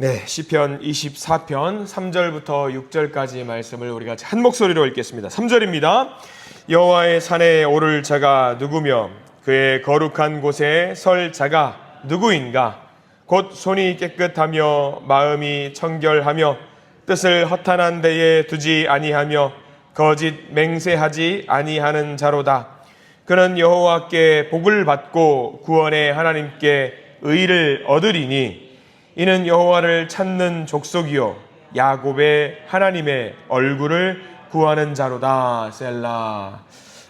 네, 시편 24편 3절부터 6절까지의 말씀을 우리가 한 목소리로 읽겠습니다. 3절입니다. 여호와의 산에 오를 자가 누구며 그의 거룩한 곳에 설 자가 누구인가? 곧 손이 깨끗하며 마음이 청결하며 뜻을 허탄한 데에 두지 아니하며 거짓 맹세하지 아니하는 자로다. 그는 여호와께 복을 받고 구원의 하나님께 의를 얻으리니 이는 여호와를 찾는 족속이요 야곱의 하나님의 얼굴을 구하는 자로다. 셀라.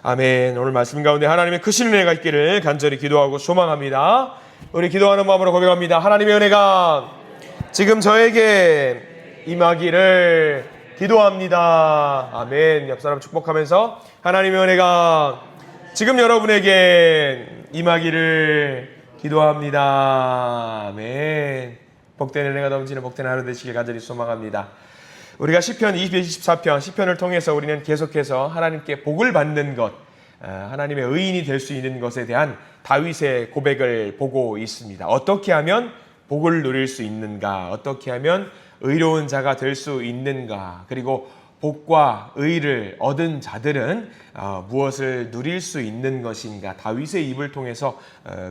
아멘. 오늘 말씀 가운데 하나님의 크신 은혜가 있기를 간절히 기도하고 소망합니다. 우리 기도하는 마음으로 고백합니다. 하나님의 은혜가 지금 저에게 임하기를 기도합니다. 아멘. 옆 사람 축복하면서 하나님의 은혜가 지금 여러분에게 임하기를 기도합니다. 아멘. 복된 은혜가 넘치는 복된 하루 되시길 간절히 소망합니다. 우리가 시편 24편 시편을 통해서 우리는 계속해서 하나님께 복을 받는 것, 하나님의 의인이 될 수 있는 것에 대한 다윗의 고백을 보고 있습니다. 어떻게 하면 복을 누릴 수 있는가? 어떻게 하면 의로운 자가 될 수 있는가? 그리고 복과 의를 얻은 자들은 무엇을 누릴 수 있는 것인가? 다윗의 입을 통해서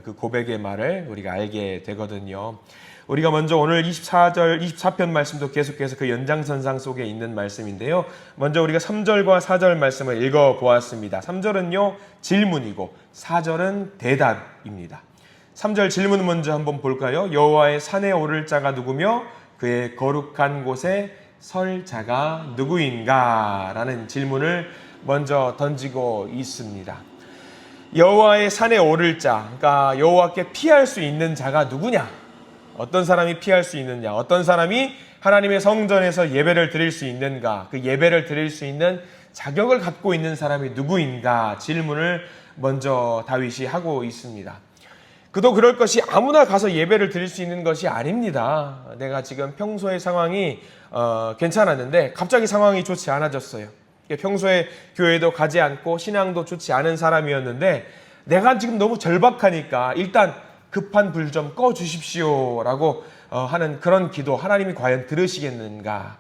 그 고백의 말을 우리가 알게 되거든요. 우리가 먼저 오늘 24편 말씀도 계속해서 그 연장선상 속에 있는 말씀인데요. 먼저 우리가 3절과 4절 말씀을 읽어보았습니다. 3절은요 질문이고 4절은 대답입니다. 3절 질문 먼저 한번 볼까요? 여호와의 산에 오를 자가 누구며 그의 거룩한 곳에 설 자가 누구인가? 라는 질문을 먼저 던지고 있습니다. 여호와의 산에 오를 자, 그러니까 여호와께 피할 수 있는 자가 누구냐? 어떤 사람이 피할 수 있느냐? 어떤 사람이 하나님의 성전에서 예배를 드릴 수 있는가? 그 예배를 드릴 수 있는 자격을 갖고 있는 사람이 누구인가? 질문을 먼저 다윗이 하고 있습니다. 그도 그럴 것이 아무나 가서 예배를 드릴 수 있는 것이 아닙니다. 내가 지금 평소의 상황이 괜찮았는데 갑자기 상황이 좋지 않아졌어요. 평소에 교회도 가지 않고 신앙도 좋지 않은 사람이었는데 내가 지금 너무 절박하니까 일단 급한 불 좀 꺼주십시오 라고 하는 그런 기도, 하나님이 과연 들으시겠는가?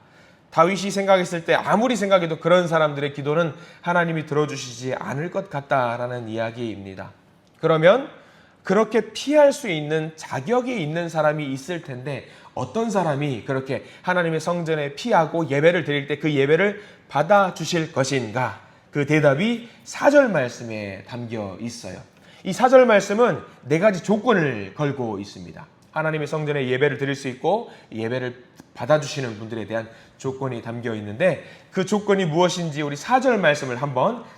다윗이 생각했을 때 아무리 생각해도 그런 사람들의 기도는 하나님이 들어주시지 않을 것 같다라는 이야기입니다. 그러면 그렇게 피할 수 있는 자격이 있는 사람이 있을 텐데 어떤 사람이 그렇게 하나님의 성전에 피하고 예배를 드릴 때 그 예배를 받아주실 것인가? 그 대답이 4절 말씀에 담겨 있어요. 이 4절 말씀은 네 가지 조건을 걸고 있습니다. 하나님의 성전에 예배를 드릴 수 있고 예배를 받아주시는 분들에 대한 조건이 담겨 있는데 그 조건이 무엇인지 우리 4절 말씀을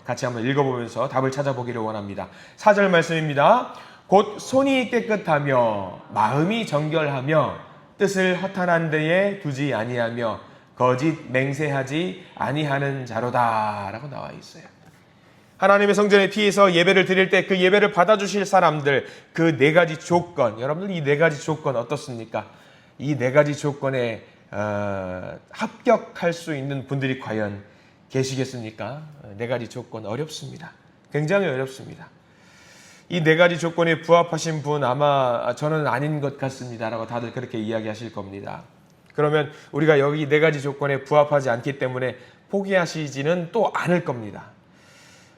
같이 한번 읽어보면서 답을 찾아보기를 원합니다. 4절 말씀입니다. 곧 손이 깨끗하며 마음이 정결하며 뜻을 허탄한 데에 두지 아니하며 거짓 맹세하지 아니하는 자로다 라고 나와 있어요. 하나님의 성전에 피해서 예배를 드릴 때 그 예배를 받아주실 사람들, 그 네 가지 조건, 여러분들 이 네 가지 조건 어떻습니까? 이 네 가지 조건에 합격할 수 있는 분들이 과연 계시겠습니까? 네 가지 조건 어렵습니다. 굉장히 어렵습니다. 이 네 가지 조건에 부합하신 분 아마 저는 아닌 것 같습니다 라고 다들 그렇게 이야기하실 겁니다. 그러면 우리가 여기 네 가지 조건에 부합하지 않기 때문에 포기하시지는 또 않을 겁니다.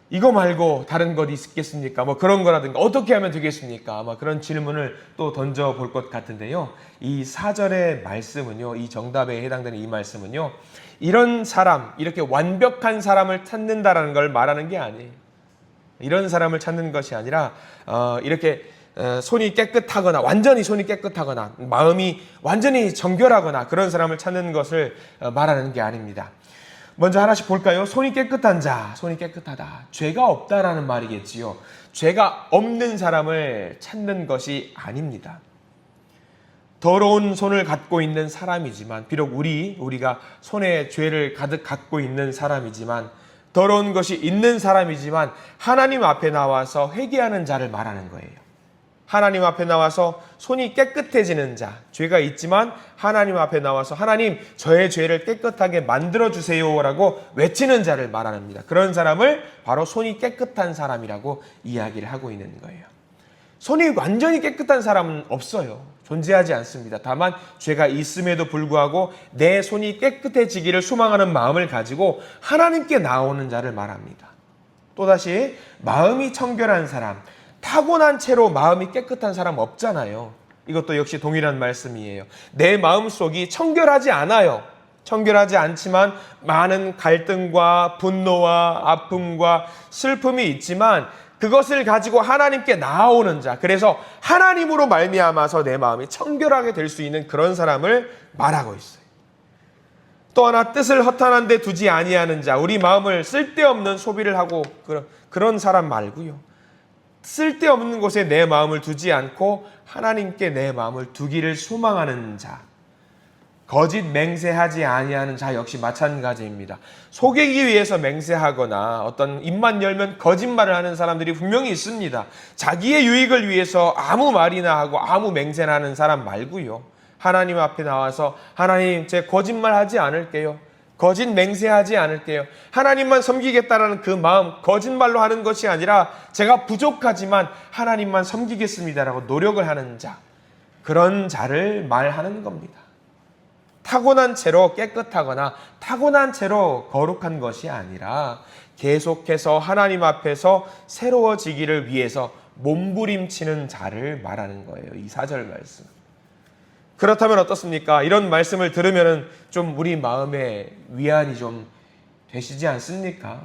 이거 말고 다른 것 있겠습니까? 뭐 그런 거라든가 어떻게 하면 되겠습니까? 아마 그런 질문을 또 던져볼 것 같은데요. 이 4절의 말씀은요, 이 정답에 해당되는 이 말씀은요, 이런 사람, 이렇게 완벽한 사람을 찾는다라는 걸 말하는 게 아니에요. 이런 사람을 찾는 것이 아니라 이렇게 손이 깨끗하거나 완전히 손이 깨끗하거나 마음이 완전히 정결하거나 그런 사람을 찾는 것을 말하는 게 아닙니다. 먼저 하나씩 볼까요? 손이 깨끗한 자, 손이 깨끗하다. 죄가 없다라는 말이겠지요. 죄가 없는 사람을 찾는 것이 아닙니다. 더러운 손을 갖고 있는 사람이지만, 비록 우리가 손에 죄를 가득 갖고 있는 사람이지만, 더러운 것이 있는 사람이지만 하나님 앞에 나와서 회개하는 자를 말하는 거예요. 하나님 앞에 나와서 손이 깨끗해지는 자, 죄가 있지만 하나님 앞에 나와서 하나님 저의 죄를 깨끗하게 만들어주세요 라고 외치는 자를 말합니다. 그런 사람을 바로 손이 깨끗한 사람이라고 이야기를 하고 있는 거예요. 손이 완전히 깨끗한 사람은 없어요. 존재하지 않습니다. 다만 죄가 있음에도 불구하고 내 손이 깨끗해지기를 소망하는 마음을 가지고 하나님께 나오는 자를 말합니다. 또다시 마음이 청결한 사람, 타고난 채로 마음이 깨끗한 사람 없잖아요. 이것도 역시 동일한 말씀이에요. 내 마음속이 청결하지 않아요. 청결하지 않지만 많은 갈등과 분노와 아픔과 슬픔이 있지만 그것을 가지고 하나님께 나아오는 자, 그래서 하나님으로 말미암아서 내 마음이 청결하게 될 수 있는 그런 사람을 말하고 있어요. 또 하나, 뜻을 허탄한 데 두지 아니하는 자, 우리 마음을 쓸데없는 소비를 하고 그런 사람 말고요. 쓸데없는 곳에 내 마음을 두지 않고 하나님께 내 마음을 두기를 소망하는 자, 거짓 맹세하지 아니하는 자 역시 마찬가지입니다. 속이기 위해서 맹세하거나 어떤 입만 열면 거짓말을 하는 사람들이 분명히 있습니다. 자기의 유익을 위해서 아무 말이나 하고 아무 맹세나 하는 사람 말고요. 하나님 앞에 나와서 하나님, 제 거짓말하지 않을게요. 거짓 맹세하지 않을게요. 하나님만 섬기겠다라는 그 마음, 거짓말로 하는 것이 아니라 제가 부족하지만 하나님만 섬기겠습니다라고 노력을 하는 자, 그런 자를 말하는 겁니다. 타고난 채로 깨끗하거나 타고난 채로 거룩한 것이 아니라 계속해서 하나님 앞에서 새로워지기를 위해서 몸부림치는 자를 말하는 거예요. 이 4절 말씀. 그렇다면 어떻습니까? 이런 말씀을 들으면 좀 우리 마음에 위안이 좀 되시지 않습니까?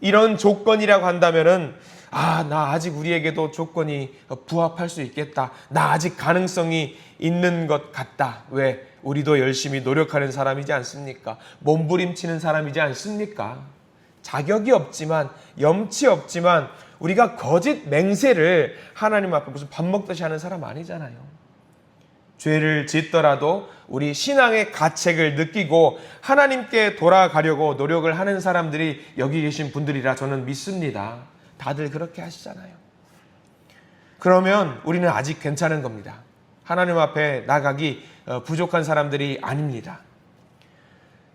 이런 조건이라고 한다면은 나 아직 우리에게도 조건이 부합할 수 있겠다. 나 아직 가능성이 있는 것 같다. 왜? 우리도 열심히 노력하는 사람이지 않습니까? 몸부림치는 사람이지 않습니까? 자격이 없지만, 염치 없지만 우리가 거짓 맹세를 하나님 앞에 무슨 밥 먹듯이 하는 사람 아니잖아요. 죄를 짓더라도 우리 신앙의 가책을 느끼고 하나님께 돌아가려고 노력을 하는 사람들이 여기 계신 분들이라 저는 믿습니다. 다들 그렇게 하시잖아요. 그러면 우리는 아직 괜찮은 겁니다. 하나님 앞에 나가기 부족한 사람들이 아닙니다.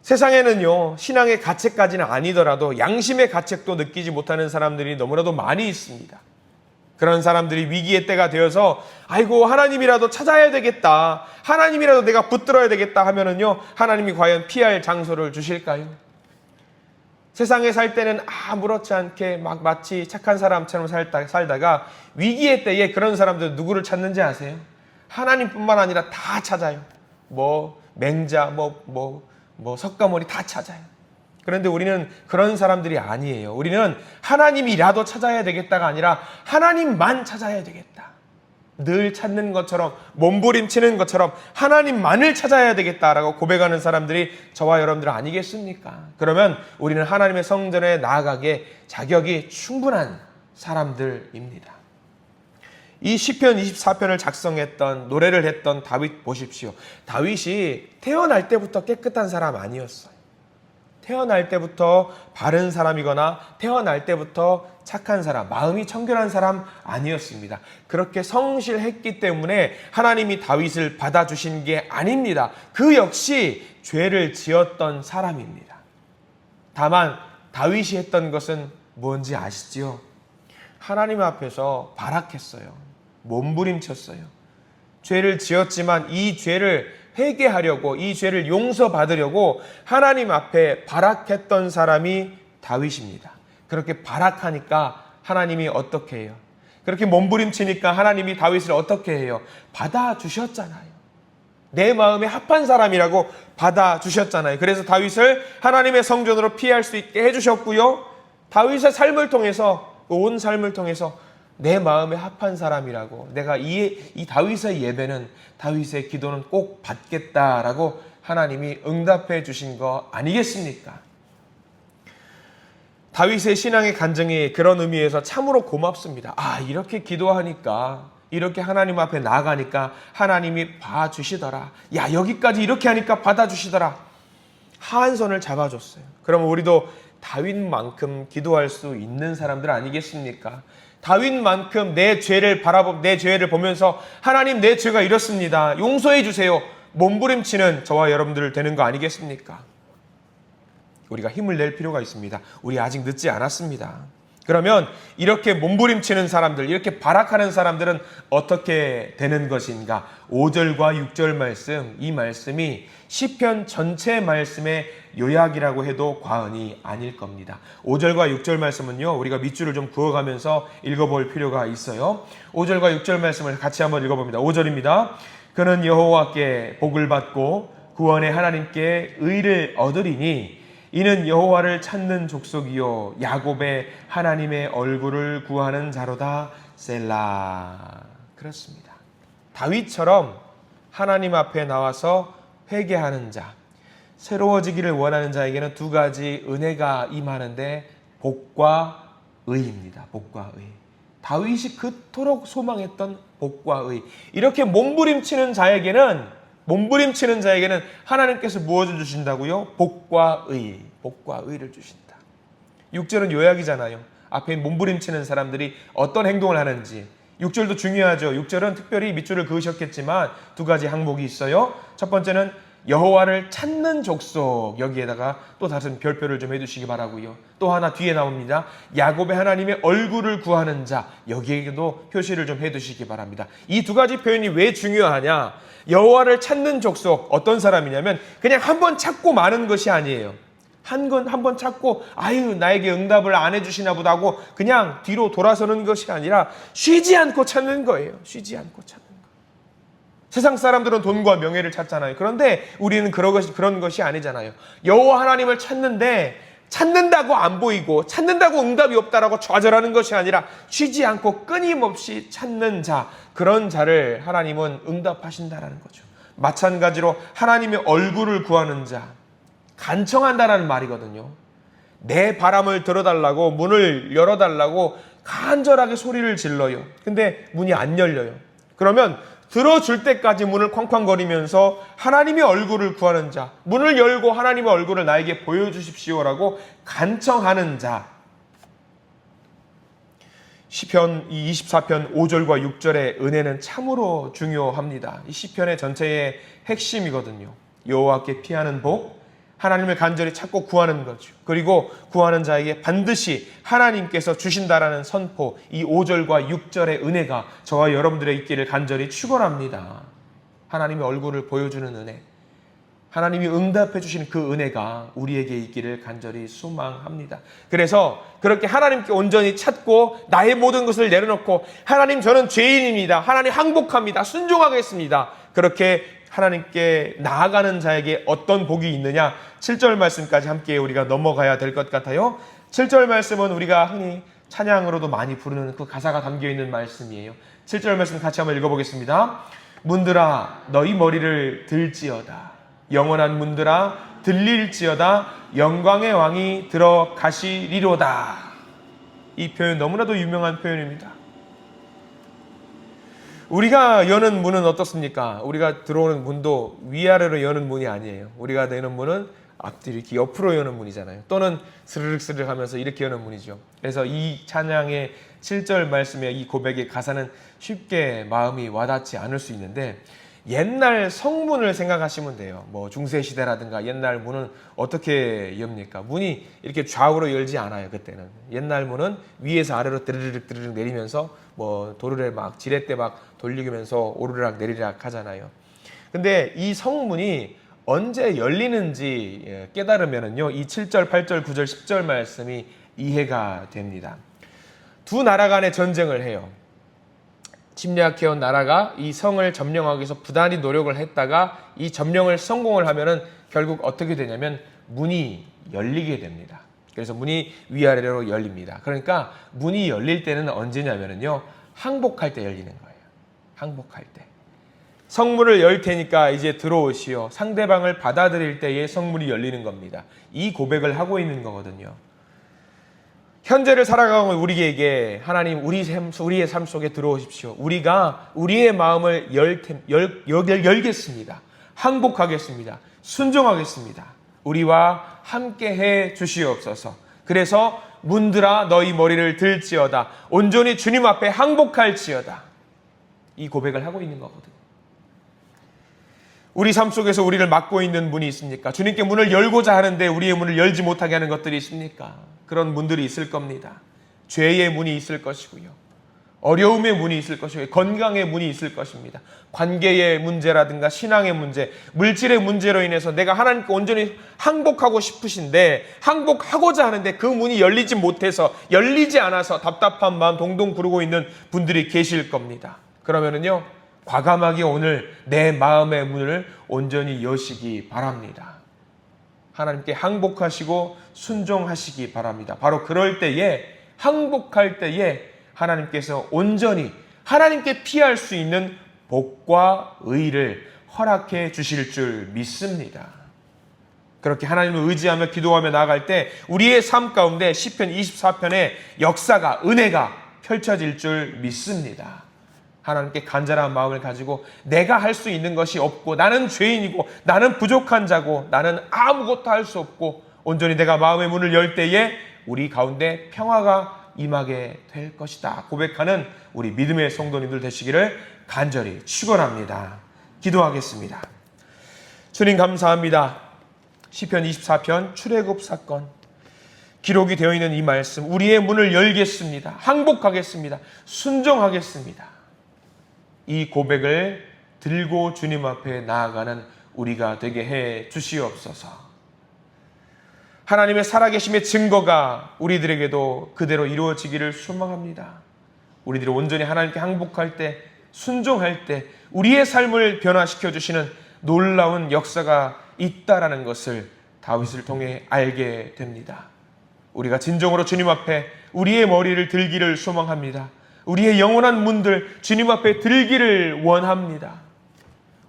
세상에는요, 신앙의 가책까지는 아니더라도 양심의 가책도 느끼지 못하는 사람들이 너무나도 많이 있습니다. 그런 사람들이 위기의 때가 되어서 아이고 하나님이라도 찾아야 되겠다, 하나님이라도 내가 붙들어야 되겠다 하면은요, 하나님이 과연 피할 장소를 주실까요? 세상에 살 때는 아무렇지 않게 막 마치 착한 사람처럼 살다가 위기의 때에 그런 사람들 누구를 찾는지 아세요? 하나님뿐만 아니라 다 찾아요. 맹자, 석가모니 다 찾아요. 그런데 우리는 그런 사람들이 아니에요. 우리는 하나님이라도 찾아야 되겠다가 아니라 하나님만 찾아야 되겠다. 늘 찾는 것처럼, 몸부림치는 것처럼 하나님만을 찾아야 되겠다라고 고백하는 사람들이 저와 여러분들 아니겠습니까? 그러면 우리는 하나님의 성전에 나아가게 자격이 충분한 사람들입니다. 이 시편 24편을 작성했던, 노래를 했던 다윗 보십시오. 다윗이 태어날 때부터 깨끗한 사람 아니었어요. 태어날 때부터 바른 사람이거나 태어날 때부터 착한 사람, 마음이 청결한 사람 아니었습니다. 그렇게 성실했기 때문에 하나님이 다윗을 받아주신 게 아닙니다. 그 역시 죄를 지었던 사람입니다. 다만 다윗이 했던 것은 뭔지 아시지요? 하나님 앞에서 발악했어요. 몸부림쳤어요. 죄를 지었지만 이 죄를 회개하려고, 이 죄를 용서받으려고 하나님 앞에 발악했던 사람이 다윗입니다. 그렇게 발악하니까 하나님이 어떻게 해요? 그렇게 몸부림치니까 하나님이 다윗을 어떻게 해요? 받아주셨잖아요. 내 마음에 합한 사람이라고 받아주셨잖아요. 그래서 다윗을 하나님의 성전으로 피할 수 있게 해주셨고요. 다윗의 삶을 통해서, 온 삶을 통해서 내 마음에 합한 사람이라고, 내가 이 다윗의 예배는, 다윗의 기도는 꼭 받겠다라고 하나님이 응답해 주신 거 아니겠습니까? 다윗의 신앙의 간증이 그런 의미에서 참으로 고맙습니다. 이렇게 기도하니까, 이렇게 하나님 앞에 나아가니까 하나님이 봐주시더라. 여기까지 이렇게 하니까 받아주시더라. 한 손을 잡아줬어요. 그러면 우리도 다윗만큼 기도할 수 있는 사람들 아니겠습니까? 다윗만큼 내 죄를 보면서 하나님, 내 죄가 이렇습니다, 용서해 주세요, 몸부림치는 저와 여러분들 되는 거 아니겠습니까? 우리가 힘을 낼 필요가 있습니다. 우리 아직 늦지 않았습니다. 그러면 이렇게 몸부림치는 사람들, 이렇게 발악하는 사람들은 어떻게 되는 것인가? 5절과 6절 말씀, 이 말씀이 시편 전체 말씀의 요약이라고 해도 과언이 아닐 겁니다. 5절과 6절 말씀은요, 우리가 밑줄을 좀 그어가면서 읽어볼 필요가 있어요. 5절과 6절 말씀을 같이 한번 읽어봅니다. 5절입니다. 그는 여호와께 복을 받고 구원의 하나님께 의를 얻으리니 이는 여호와를 찾는 족속이요 야곱의 하나님의 얼굴을 구하는 자로다. 셀라. 그렇습니다. 다윗처럼 하나님 앞에 나와서 회개하는 자, 새로워지기를 원하는 자에게는 두 가지 은혜가 임하는데 복과 의입니다. 복과 의. 다윗이 그토록 소망했던 복과 의. 이렇게 몸부림치는 자에게는 하나님께서 무엇을 주신다고요? 복과 의. 복과 의를 주신다. 6절은 요약이잖아요. 앞에 몸부림치는 사람들이 어떤 행동을 하는지. 6절도 중요하죠. 6절은 특별히 밑줄을 그으셨겠지만 두 가지 항목이 있어요. 첫 번째는 여호와를 찾는 족속, 여기에다가 또 다른 별표를 좀 해두시기 바라고요. 또 하나 뒤에 나옵니다. 야곱의 하나님의 얼굴을 구하는 자, 여기에도 표시를 좀 해두시기 바랍니다. 이 두 가지 표현이 왜 중요하냐? 여호와를 찾는 족속, 어떤 사람이냐면 그냥 한번 찾고 마는 것이 아니에요. 한 번 찾고 아유 나에게 응답을 안 해주시나 보다 하고 그냥 뒤로 돌아서는 것이 아니라 쉬지 않고 찾는 거예요. 쉬지 않고 찾는 거예요. 세상 사람들은 돈과 명예를 찾잖아요. 그런데 우리는 그런 것이 아니잖아요. 여호와 하나님을 찾는데 찾는다고 안 보이고 찾는다고 응답이 없다라고 좌절하는 것이 아니라 쉬지 않고 끊임없이 찾는 자, 그런 자를 하나님은 응답하신다라는 거죠. 마찬가지로 하나님의 얼굴을 구하는 자, 간청한다라는 말이거든요. 내 바람을 들어달라고, 문을 열어달라고 간절하게 소리를 질러요. 근데 문이 안 열려요. 그러면 들어줄 때까지 문을 쾅쾅거리면서 하나님의 얼굴을 구하는 자, 문을 열고 하나님의 얼굴을 나에게 보여주십시오라고 간청하는 자. 시편 24편 5절과 6절의 은혜는 참으로 중요합니다. 이 시편의 전체의 핵심이거든요. 여호와께 피하는 복, 하나님을 간절히 찾고 구하는 거죠. 그리고 구하는 자에게 반드시 하나님께서 주신다라는 선포, 이 5절과 6절의 은혜가 저와 여러분들의 있기를 간절히 축원합니다. 하나님의 얼굴을 보여주는 은혜, 하나님이 응답해 주시는 그 은혜가 우리에게 있기를 간절히 소망합니다. 그래서 그렇게 하나님께 온전히 찾고 나의 모든 것을 내려놓고 하나님 저는 죄인입니다. 하나님 항복합니다. 순종하겠습니다. 그렇게 하나님께 나아가는 자에게 어떤 복이 있느냐? 7절 말씀까지 함께 우리가 넘어가야 될 것 같아요. 7절 말씀은 우리가 흔히 찬양으로도 많이 부르는 그 가사가 담겨있는 말씀이에요. 7절 말씀 같이 한번 읽어보겠습니다. 문들아 너희 머리를 들지어다. 영원한 문들아 들릴지어다. 영광의 왕이 들어가시리로다. 이 표현 너무나도 유명한 표현입니다. 우리가 여는 문은 어떻습니까? 우리가 들어오는 문도 위아래로 여는 문이 아니에요. 우리가 여는 문은 앞뒤로 이렇게 옆으로 여는 문이잖아요. 또는 스르륵 하면서 이렇게 여는 문이죠. 그래서 이 찬양의 7절 말씀의 이 고백의 가사는 쉽게 마음이 와닿지 않을 수 있는데, 옛날 성문을 생각하시면 돼요. 뭐 중세시대라든가 옛날 문은 어떻게 엽니까? 문이 이렇게 좌우로 열지 않아요. 그때는 옛날 문은 위에서 아래로 드르륵 내리면서 뭐 도르래 막 지렛대 막 돌리면서 오르락 내리락 하잖아요. 근데 이 성문이 언제 열리는지 깨달으면은요, 이 7절, 8절, 9절, 10절 말씀이 이해가 됩니다. 두 나라 간의 전쟁을 해요. 침략해온 나라가 이 성을 점령하기 위해서 부단히 노력을 했다가 이 점령을 성공을 하면은 결국 어떻게 되냐면 문이 열리게 됩니다. 그래서 문이 위아래로 열립니다. 그러니까 문이 열릴 때는 언제냐면요, 항복할 때 열리는 거예요. 항복할 때. 성문을 열 테니까 이제 들어오시오. 상대방을 받아들일 때에 성문이 열리는 겁니다. 이 고백을 하고 있는 거거든요. 현재를 살아가는 우리에게 하나님 우리의 삶 속에 들어오십시오. 우리가 우리의 마음을 열겠습니다. 항복하겠습니다. 순종하겠습니다. 우리와 함께해 주시옵소서. 그래서 문들아 너희 머리를 들지어다. 온전히 주님 앞에 항복할지어다. 이 고백을 하고 있는 거거든요. 우리 삶 속에서 우리를 막고 있는 문이 있습니까? 주님께 문을 열고자 하는데 우리의 문을 열지 못하게 하는 것들이 있습니까? 그런 문들이 있을 겁니다. 죄의 문이 있을 것이고요. 어려움의 문이 있을 것이고 건강의 문이 있을 것입니다. 관계의 문제라든가 신앙의 문제, 물질의 문제로 인해서 내가 하나님께 온전히 항복하고 싶으신데 항복하고자 하는데 그 문이 열리지 못해서 열리지 않아서 답답한 마음 동동 구르고 있는 분들이 계실 겁니다. 그러면은요, 과감하게 오늘 내 마음의 문을 온전히 여시기 바랍니다. 하나님께 항복하시고 순종하시기 바랍니다. 바로 그럴 때에, 항복할 때에 하나님께서 온전히 하나님께 피할 수 있는 복과 의를 허락해 주실 줄 믿습니다. 그렇게 하나님을 의지하며 기도하며 나아갈 때 우리의 삶 가운데 시편 24편의 역사가, 은혜가 펼쳐질 줄 믿습니다. 하나님께 간절한 마음을 가지고 내가 할 수 있는 것이 없고 나는 죄인이고 나는 부족한 자고 나는 아무것도 할 수 없고 온전히 내가 마음의 문을 열 때에 우리 가운데 평화가 임하게 될 것이다 고백하는 우리 믿음의 성도님들 되시기를 간절히 축원합니다. 기도하겠습니다. 주님 감사합니다. 시편 24편 출애굽 사건 기록이 되어 있는 이 말씀, 우리의 문을 열겠습니다. 항복하겠습니다. 순종하겠습니다. 이 고백을 들고 주님 앞에 나아가는 우리가 되게 해 주시옵소서. 하나님의 살아계심의 증거가 우리들에게도 그대로 이루어지기를 소망합니다. 우리들이 온전히 하나님께 항복할 때, 순종할 때 우리의 삶을 변화시켜 주시는 놀라운 역사가 있다라는 것을 다윗을 통해 알게 됩니다. 우리가 진정으로 주님 앞에 우리의 머리를 들기를 소망합니다. 우리의 영원한 문들 주님 앞에 들기를 원합니다.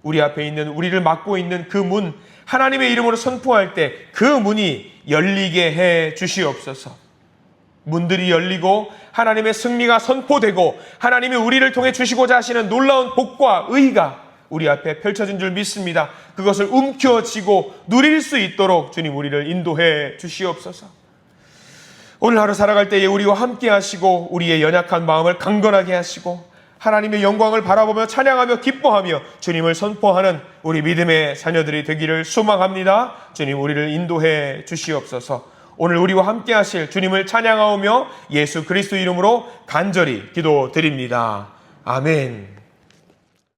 우리 앞에 있는, 우리를 막고 있는 그 문, 하나님의 이름으로 선포할 때 그 문이 열리게 해 주시옵소서. 문들이 열리고 하나님의 승리가 선포되고 하나님이 우리를 통해 주시고자 하시는 놀라운 복과 의가 우리 앞에 펼쳐진 줄 믿습니다. 그것을 움켜쥐고 누릴 수 있도록 주님 우리를 인도해 주시옵소서. 오늘 하루 살아갈 때에 우리와 함께 하시고 우리의 연약한 마음을 강건하게 하시고 하나님의 영광을 바라보며 찬양하며 기뻐하며 주님을 선포하는 우리 믿음의 자녀들이 되기를 소망합니다. 주님 우리를 인도해 주시옵소서. 오늘 우리와 함께 하실 주님을 찬양하오며 예수 그리스도 이름으로 간절히 기도드립니다. 아멘.